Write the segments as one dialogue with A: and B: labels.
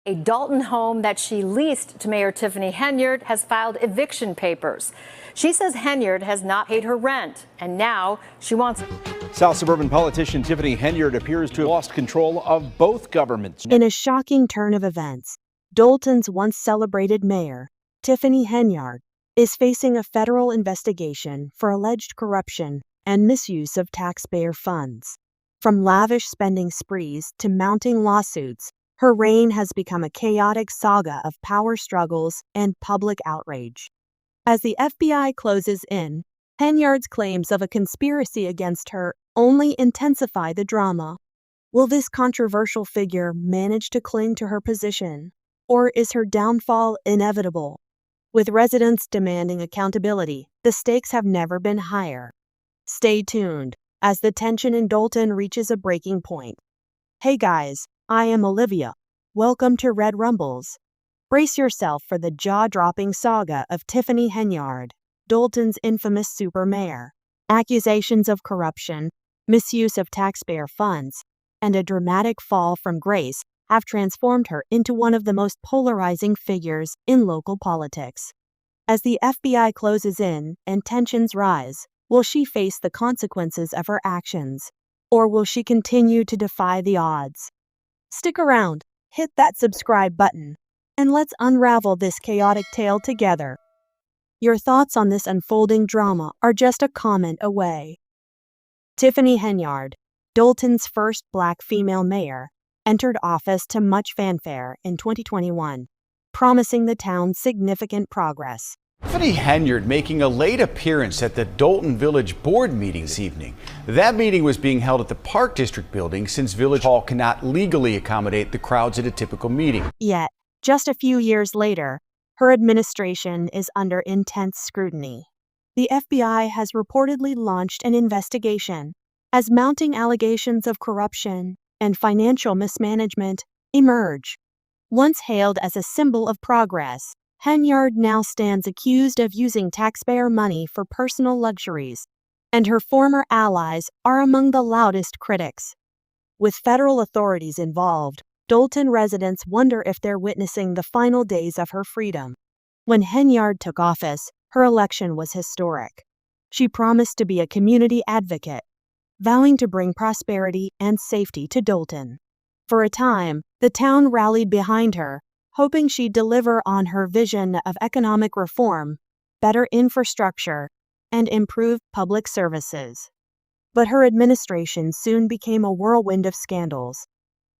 A: A Dalton home that she leased to Mayor Tiffany Henyard has filed eviction papers. She says Henyard has not paid her rent, and now she wants.
B: South suburban politician Tiffany Henyard appears to have lost control of both governments.
C: In a shocking turn of events, Dalton's once celebrated mayor, Tiffany Henyard, is facing a federal investigation for alleged corruption and misuse of taxpayer funds. From lavish spending sprees to mounting lawsuits, her reign has become a chaotic saga of power struggles and public outrage. As the FBI closes in, Henyard's claims of a conspiracy against her only intensify the drama. Will this controversial figure manage to cling to her position, or is her downfall inevitable? With residents demanding accountability, the stakes have never been higher. Stay tuned as the tension in Dalton reaches a breaking point. Hey guys, I am Olivia. Welcome to Red Rumbles. Brace yourself for the jaw-dropping saga of Tiffany Henyard, Dalton's infamous super mayor. Accusations of corruption, misuse of taxpayer funds, and a dramatic fall from grace have transformed her into one of the most polarizing figures in local politics. As the FBI closes in and tensions rise, will she face the consequences of her actions, or will she continue to defy the odds? Stick around, hit that subscribe button, and let's unravel this chaotic tale together. Your thoughts on this unfolding drama are just a comment away. Tiffany Henyard, Dalton's first Black female mayor, entered office to much fanfare in 2021, promising the town significant progress.
D: Tiffany Henyard making a late appearance at the Dalton Village Board meeting this evening. That meeting was being held at the Park District building since Village Hall cannot legally accommodate the crowds at a typical meeting.
C: Yet, just a few years later, her administration is under intense scrutiny. The FBI has reportedly launched an investigation as mounting allegations of corruption and financial mismanagement emerge. Once hailed as a symbol of progress, Henyard now stands accused of using taxpayer money for personal luxuries, and her former allies are among the loudest critics. With federal authorities involved, Dalton residents wonder if they're witnessing the final days of her freedom. When Henyard took office, her election was historic. She promised to be a community advocate, vowing to bring prosperity and safety to Dalton. For a time, the town rallied behind her, hoping she'd deliver on her vision of economic reform, better infrastructure, and improved public services. But her administration soon became a whirlwind of scandals.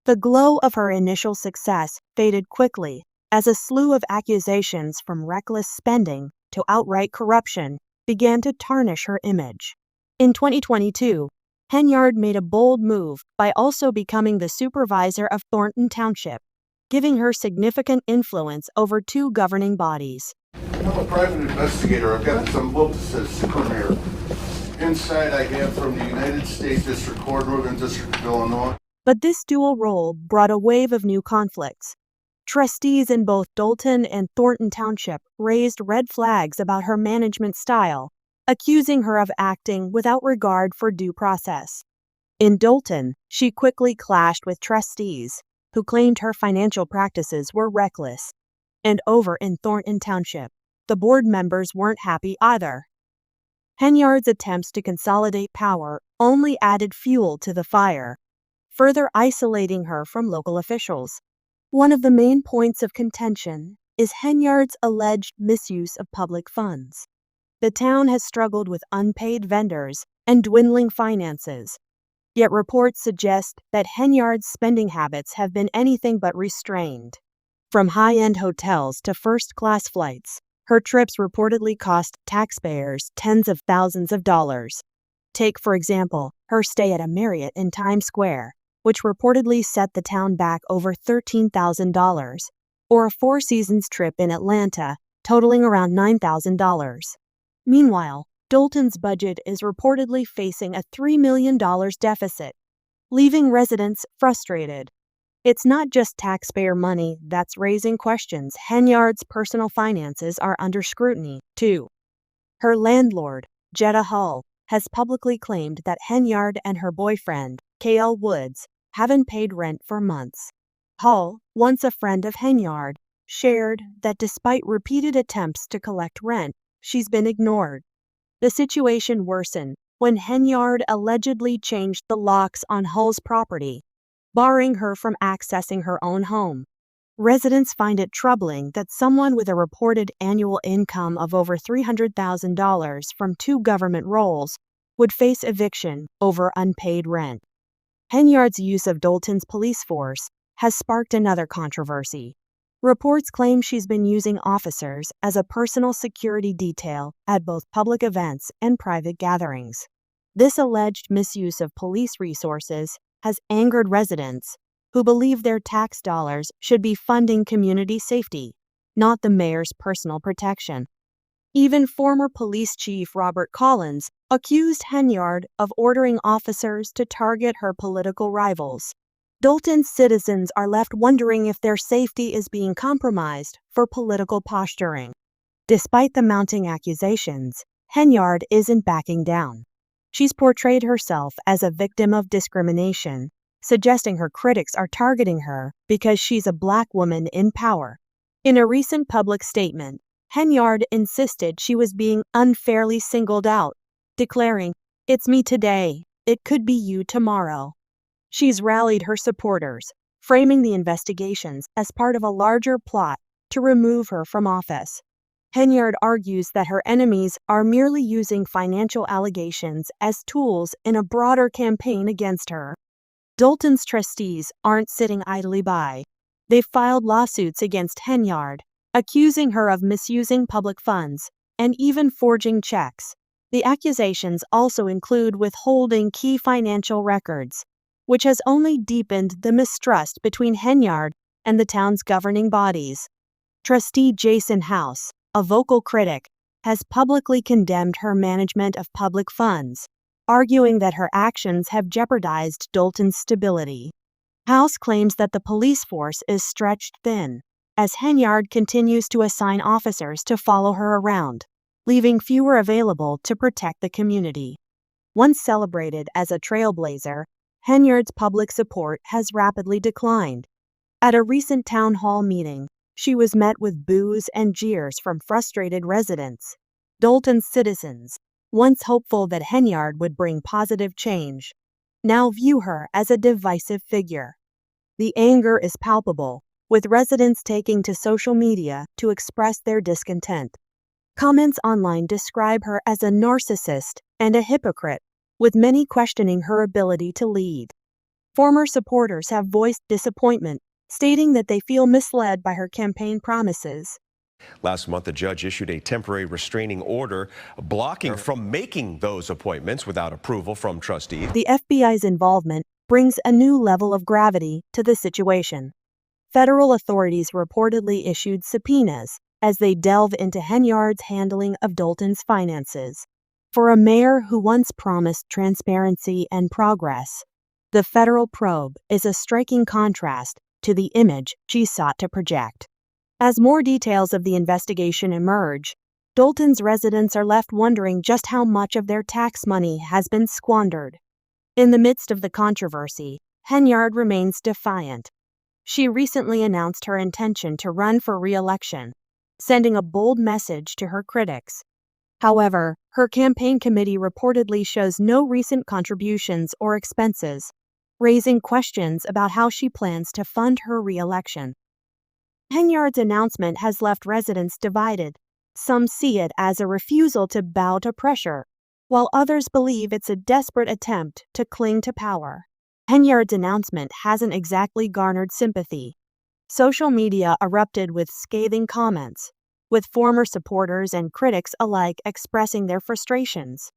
C: The glow of her initial success faded quickly as a slew of accusations from reckless spending to outright corruption began to tarnish her image. In 2022, Henyard made a bold move by also becoming the supervisor of Thornton Township, giving her significant influence over two governing bodies.
E: I'm a private investigator. I've got some book that says super mayor. Inside I have from the United States District Court, Northern District of Illinois.
C: But this dual role brought a wave of new conflicts. Trustees in both Dalton and Thornton Township raised red flags about her management style, accusing her of acting without regard for due process. In Dalton, she quickly clashed with trustees who claimed her financial practices were reckless. And over in Thornton Township, the board members weren't happy either. Henyard's attempts to consolidate power only added fuel to the fire, further isolating her from local officials. One of the main points of contention is Henyard's alleged misuse of public funds. The town has struggled with unpaid vendors and dwindling finances. Yet reports suggest that Henyard's spending habits have been anything but restrained. From high-end hotels to first-class flights, her trips reportedly cost taxpayers tens of thousands of dollars. Take, for example, her stay at a Marriott in Times Square, which reportedly set the town back over $13,000, or a Four Seasons trip in Atlanta, totaling around $9,000. Meanwhile, Dalton's budget is reportedly facing a $3 million deficit, leaving residents frustrated. It's not just taxpayer money that's raising questions. Henyard's personal finances are under scrutiny, too. Her landlord, Jetta Hull, has publicly claimed that Henyard and her boyfriend, K.L. Woods, haven't paid rent for months. Hull, once a friend of Henyard, shared that despite repeated attempts to collect rent, she's been ignored. The situation worsened when Henyard allegedly changed the locks on Hull's property, barring her from accessing her own home. Residents find it troubling that someone with a reported annual income of over $300,000 from 2 government roles would face eviction over unpaid rent. Henyard's use of Dolton's police force has sparked another controversy. Reports claim she's been using officers as a personal security detail at both public events and private gatherings. This alleged misuse of police resources has angered residents who believe their tax dollars should be funding community safety, not the mayor's personal protection. Even former police chief Robert Collins accused Henyard of ordering officers to target her political rivals. Dolton's citizens are left wondering if their safety is being compromised for political posturing. Despite the mounting accusations, Henyard isn't backing down. She's portrayed herself as a victim of discrimination, suggesting her critics are targeting her because she's a Black woman in power. In a recent public statement, Henyard insisted she was being unfairly singled out, declaring, "It's me today, it could be you tomorrow." She's rallied her supporters, framing the investigations as part of a larger plot to remove her from office. Henyard argues that her enemies are merely using financial allegations as tools in a broader campaign against her. Dolton's trustees aren't sitting idly by. They've filed lawsuits against Henyard, accusing her of misusing public funds and even forging checks. The accusations also include withholding key financial records, which has only deepened the mistrust between Henyard and the town's governing bodies. Trustee Jason House, a vocal critic, has publicly condemned her management of public funds, arguing that her actions have jeopardized Dolton's stability. House claims that the police force is stretched thin, as Henyard continues to assign officers to follow her around, leaving fewer available to protect the community. Once celebrated as a trailblazer, Henyard's public support has rapidly declined. At a recent town hall meeting, she was met with boos and jeers from frustrated residents. Dolton's citizens, once hopeful that Henyard would bring positive change, now view her as a divisive figure. The anger is palpable, with residents taking to social media to express their discontent. Comments online describe her as a narcissist and a hypocrite, with many questioning her ability to lead. Former supporters have voiced disappointment, stating that they feel misled by her campaign promises.
F: Last month, a judge issued a temporary restraining order blocking her from making those appointments without approval from trustees.
C: The FBI's involvement brings a new level of gravity to the situation. Federal authorities reportedly issued subpoenas as they delve into Henyard's handling of Dolton's finances. For a mayor who once promised transparency and progress, the federal probe is a striking contrast to the image she sought to project. As more details of the investigation emerge, Dolton's residents are left wondering just how much of their tax money has been squandered. In the midst of the controversy, Henyard remains defiant. She recently announced her intention to run for re-election, sending a bold message to her critics. However, her campaign committee reportedly shows no recent contributions or expenses, raising questions about how she plans to fund her re-election. Henyard's announcement has left residents divided. Some see it as a refusal to bow to pressure, while others believe it's a desperate attempt to cling to power. Henyard's announcement hasn't exactly garnered sympathy. Social media erupted with scathing comments, with former supporters and critics alike expressing their frustrations.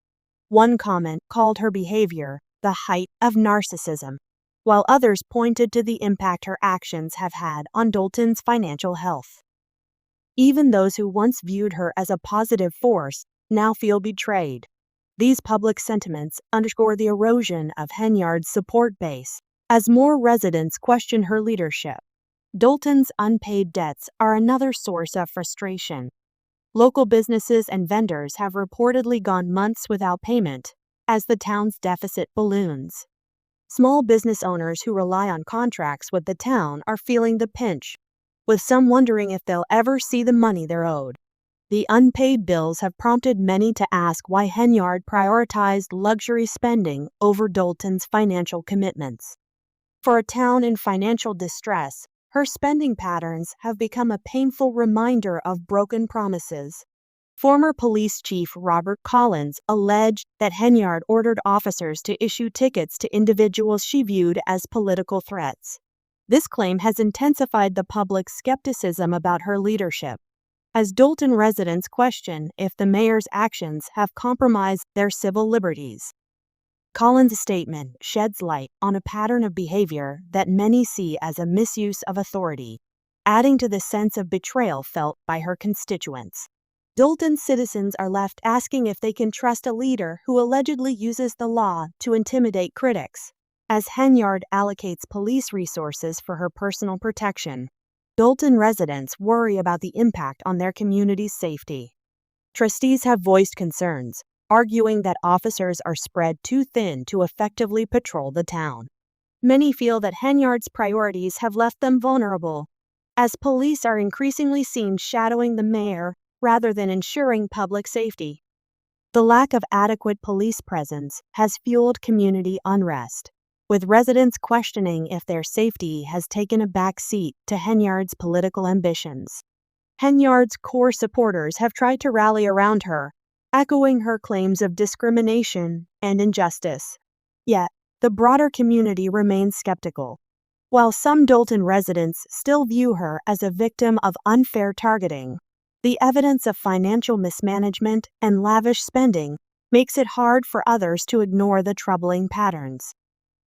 C: One comment called her behavior the height of narcissism, while others pointed to the impact her actions have had on Dolton's financial health. Even those who once viewed her as a positive force now feel betrayed. These public sentiments underscore the erosion of Henyard's support base as more residents question her leadership. Dolton's unpaid debts are another source of frustration. Local businesses and vendors have reportedly gone months without payment as the town's deficit balloons. Small business owners who rely on contracts with the town are feeling the pinch, with some wondering if they'll ever see the money they're owed. The unpaid bills have prompted many to ask why Henyard prioritized luxury spending over Doulton's financial commitments. For a town in financial distress, her spending patterns have become a painful reminder of broken promises. Former police chief Robert Collins alleged that Henyard ordered officers to issue tickets to individuals she viewed as political threats. This claim has intensified the public's skepticism about her leadership, as Doulton residents question if the mayor's actions have compromised their civil liberties. Collins' statement sheds light on a pattern of behavior that many see as a misuse of authority, adding to the sense of betrayal felt by her constituents. Doulton citizens are left asking if they can trust a leader who allegedly uses the law to intimidate critics. As Henyard allocates police resources for her personal protection, Doulton residents worry about the impact on their community's safety. Trustees have voiced concerns, arguing that officers are spread too thin to effectively patrol the town. Many feel that Henyard's priorities have left them vulnerable, as police are increasingly seen shadowing the mayor rather than ensuring public safety. The lack of adequate police presence has fueled community unrest, with residents questioning if their safety has taken a back seat to Henyard's political ambitions. Henyard's core supporters have tried to rally around her, echoing her claims of discrimination and injustice. Yet, the broader community remains skeptical. While some Doulton residents still view her as a victim of unfair targeting, the evidence of financial mismanagement and lavish spending makes it hard for others to ignore the troubling patterns.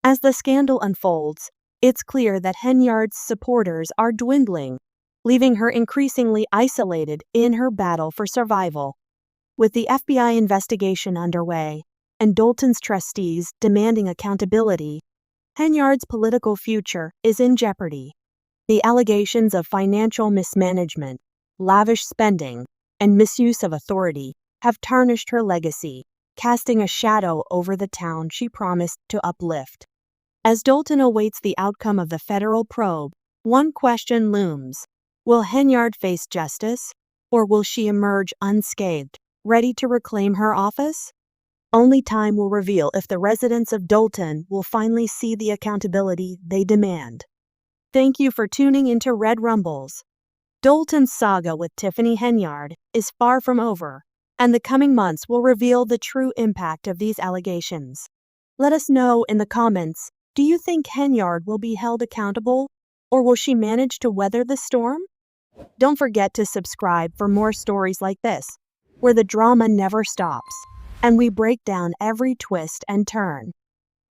C: As the scandal unfolds, it's clear that Henyard's supporters are dwindling, leaving her increasingly isolated in her battle for survival. With the FBI investigation underway and Doulton's trustees demanding accountability, Henyard's political future is in jeopardy. The allegations of financial mismanagement, lavish spending, and misuse of authority have tarnished her legacy, casting a shadow over the town she promised to uplift. As Doulton awaits the outcome of the federal probe, one question looms: will Henyard face justice, or will she emerge unscathed, ready to reclaim her office? Only time will reveal if the residents of Doulton will finally see the accountability they demand. Thank you for tuning into Red Rumbles. Doulton's saga with Tiffany Henyard is far from over, and the coming months will reveal the true impact of these allegations. Let us know in the comments, do you think Henyard will be held accountable, or will she manage to weather the storm? Don't forget to subscribe for more stories like this, where the drama never stops, and we break down every twist and turn.